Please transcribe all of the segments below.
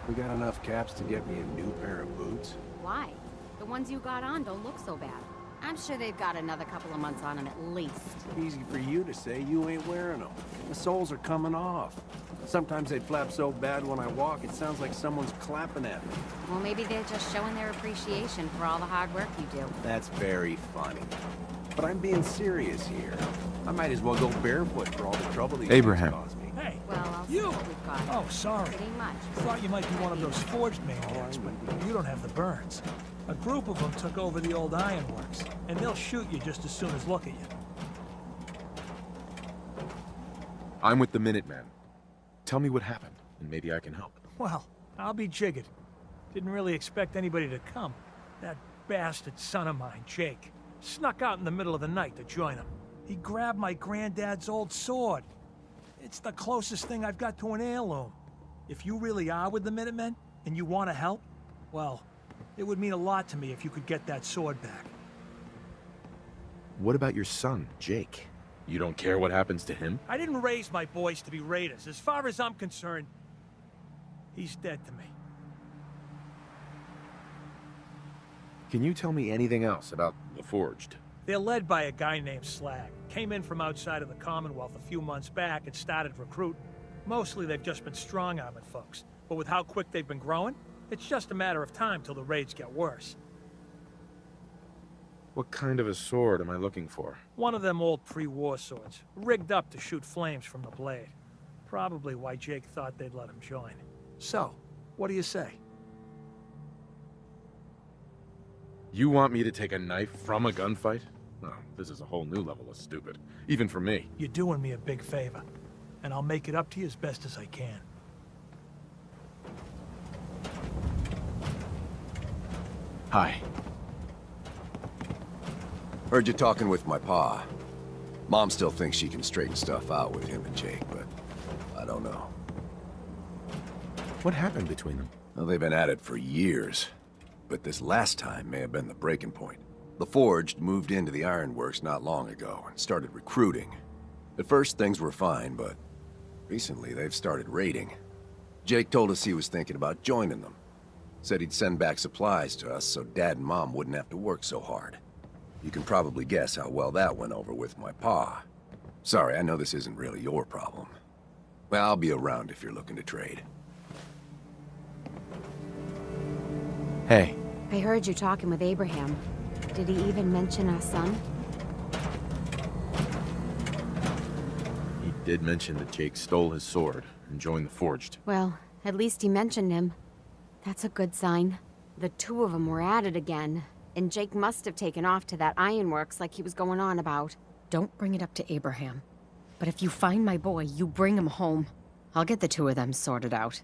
We got enough caps to get me a new pair of boots. Why? The ones you got on don't look so bad. I'm sure they've got another couple of months on them at least. Easy for you to say, you ain't wearing them. The soles are coming off. Sometimes they flap so bad when I walk, it sounds like someone's clapping at me. Well, maybe they're just showing their appreciation for all the hard work you do. That's very funny. But I'm being serious here. I might as well go barefoot for all the trouble these Abraham. things cause me. Hey, Well, I'll you! see what we've got. Oh, sorry. Pretty much. Thought you might be one of those forged maniacs, but you don't have the burns. A group of them took over the old ironworks, and they'll shoot you just as soon as look at you. I'm with the Minutemen. Tell me what happened, and maybe I can help. Well, I'll be jiggered. Didn't really expect anybody to come. That bastard son of mine, Jake, snuck out in the middle of the night to join him. He grabbed my granddad's old sword. It's the closest thing I've got to an heirloom. If you really are with the Minutemen, and you want to help, well, it would mean a lot to me if you could get that sword back. What about your son, Jake? You don't care what happens to him? I didn't raise my boys to be raiders. As far as I'm concerned, he's dead to me. Can you tell me anything else about the Forged? They're led by a guy named Slag. Came in from outside of the Commonwealth a few months back and started recruiting. Mostly they've just been strong-arming folks. But with how quick they've been growing, it's just a matter of time till the raids get worse. What kind of a sword am I looking for? One of them old pre-war swords, rigged up to shoot flames from the blade. Probably why Jake thought they'd let him join. So, what do you say? You want me to take a knife from a gunfight? Oh, this is a whole new level of stupid. Even for me. You're doing me a big favor, and I'll make it up to you as best as I can. Hi. Heard you talking with my pa. Mom still thinks she can straighten stuff out with him and Jake, but I don't know. What happened between them? Well, they've been at it for years, but this last time may have been the breaking point. The Forged moved into the Ironworks not long ago and started recruiting. At first, things were fine, but recently they've started raiding. Jake told us he was thinking about joining them. Said he'd send back supplies to us so Dad and Mom wouldn't have to work so hard. You can probably guess how well that went over with my pa. Sorry, I know this isn't really your problem. Well, I'll be around if you're looking to trade. Hey. I heard you talking with Abraham. Did he even mention our son? He did mention that Jake stole his sword and joined the Forged. Well, at least he mentioned him. That's a good sign. The two of them were at it again, and Jake must have taken off to that ironworks like he was going on about. Don't bring it up to Abraham. But if you find my boy, you bring him home. I'll get the two of them sorted out.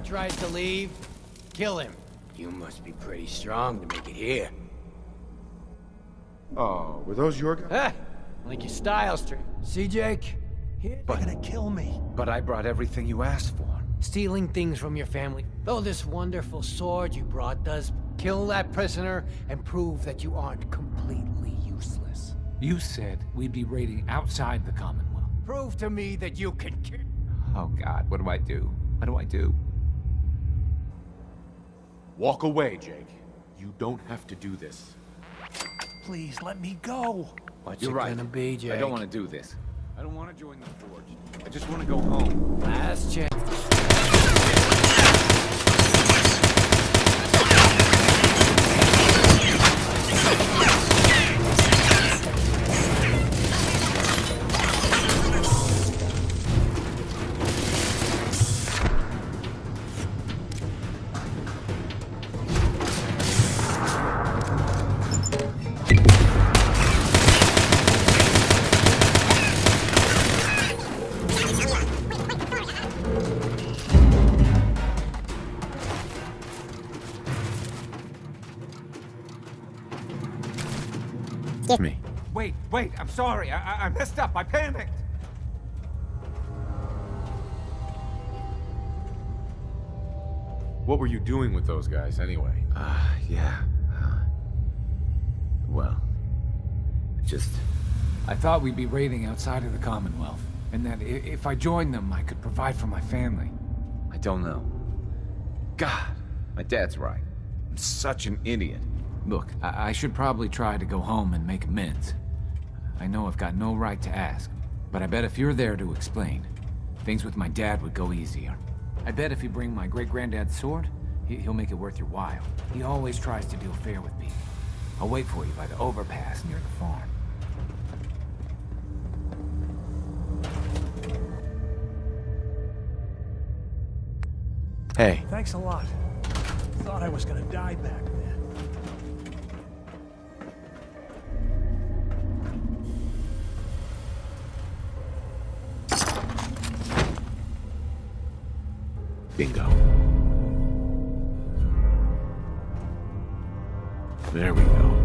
Tries to leave, kill him. You must be pretty strong to make it here. Oh, were those your guys? Ah, like your style straight. See, Jake? They're gonna kill me. But I brought everything you asked for. Stealing things from your family. Though this wonderful sword you brought does kill that prisoner and prove that you aren't completely useless. You said we'd be raiding outside the Commonwealth. Prove to me that you can kill. Oh God, what do I do? What do I do? Walk away, Jake. You don't have to do this. Please let me go. What's You're it right. gonna be, Jake? I don't want to do this. I don't want to join the Forge. I just want to go home. Last chance. Me. Wait, I'm sorry. I messed up. I panicked. What were you doing with those guys, anyway? Yeah. Well, I thought we'd be raiding outside of the Commonwealth, and that if I joined them, I could provide for my family. I don't know. God, my dad's right. I'm such an idiot. Look, I should probably try to go home and make amends. I know I've got no right to ask, but I bet if you're there to explain, things with my dad would go easier. I bet if you bring my great-granddad's sword, he'll make it worth your while. He always tries to deal fair with people. I'll wait for you by the overpass near the farm. Hey. Thanks a lot. Thought I was gonna die back then. Bingo. There we go.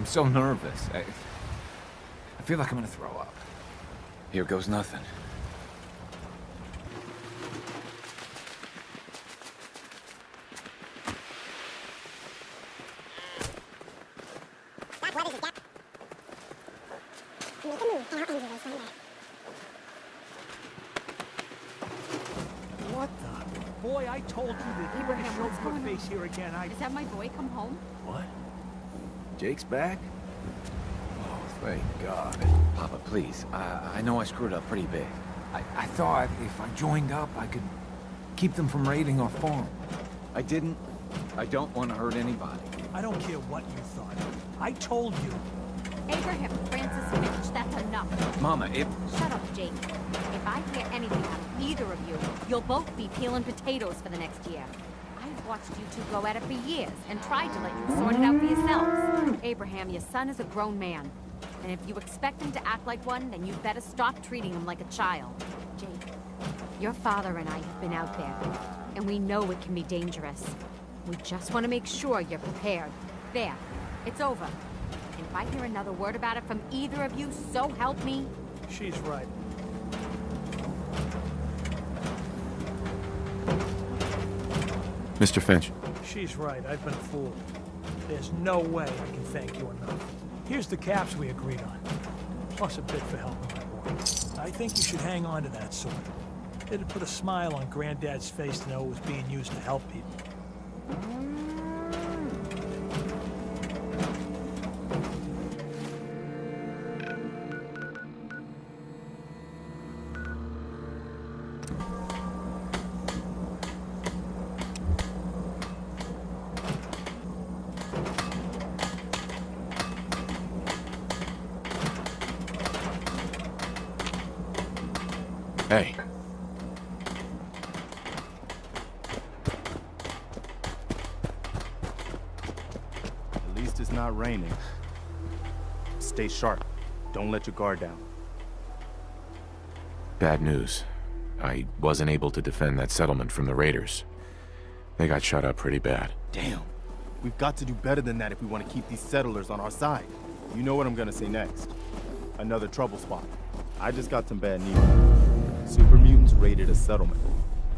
so nervous. I feel like I'm gonna throw up. Here goes nothing. What the? Boy, I told you that you were Abraham, show what's going good on? face here again. Is that my boy come home? What? Jake's back? Oh, thank God. Papa, please. I know I screwed up pretty big. I thought if I joined up, I could keep them from raiding our farm. I didn't. I don't want to hurt anybody. I don't care what you thought. I told you. Abraham, Francis Finch, that's enough. Mama, Shut up, Jake. If I hear anything out of either of you, you'll both be peeling potatoes for the next year. I've watched you two go at it for years and tried to let you sort it out for yourselves. Abraham, your son is a grown man. And if you expect him to act like one, then you'd better stop treating him like a child. Jake, your father and I have been out there, and we know it can be dangerous. We just want to make sure you're prepared. There, it's over. And if I hear another word about it from either of you, so help me. She's right. Mr. Finch. She's right. I've been fooled. There's no way I can thank you enough. Here's the caps we agreed on, plus a bit for helping my boy. I think you should hang on to that sword. It'd put a smile on Granddad's face to know it was being used to help people. Hey. At least it's not raining. Stay sharp. Don't let your guard down. Bad news. I wasn't able to defend that settlement from the raiders. They got shot up pretty bad. Damn. We've got to do better than that if we want to keep these settlers on our side. You know what I'm gonna say next. Another trouble spot. I just got some bad news. Super mutants raided a settlement.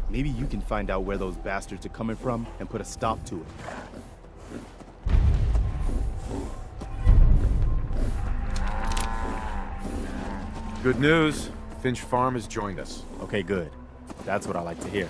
Maybe you can find out where those bastards are coming from and put a stop to it. Good news. Finch Farm has joined us. Okay, good. That's what I like to hear.